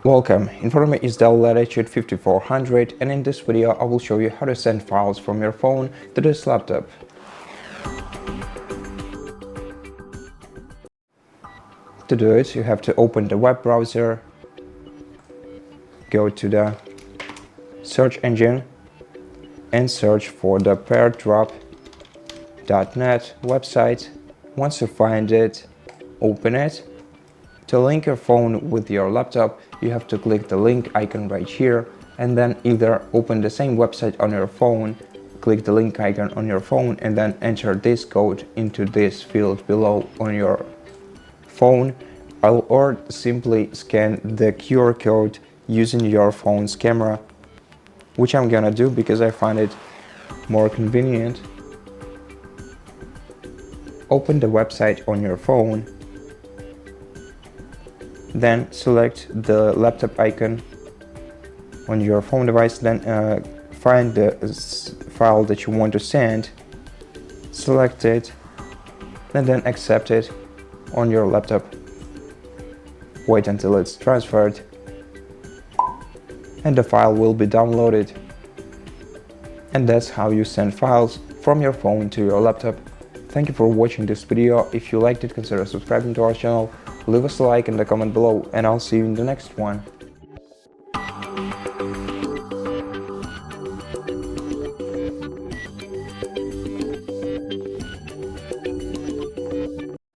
Welcome, in front of me is DELL Latitude 5400, and in this video I will show you how to send files from your phone to this laptop. To do it, you have to open the web browser, go to the search engine and search for the pairdrop.net website. Once you find it, open it. To link your phone with your laptop, you have to click the link icon right here and then either open the same website on your phone, click the link icon on your phone and then enter this code into this field below on your phone, or simply scan the QR code using your phone's camera, which I'm gonna do because I find it more convenient. Open the website on your phone. Then select the laptop icon on your phone device, then find the file that you want to send, select it, and then accept it on your laptop. Wait until it's transferred, and the file will be downloaded. And that's how you send files from your phone to your laptop. Thank you for watching this video. If you liked it, consider subscribing to our channel. Leave us a like in the comment below, and I'll see you in the next one.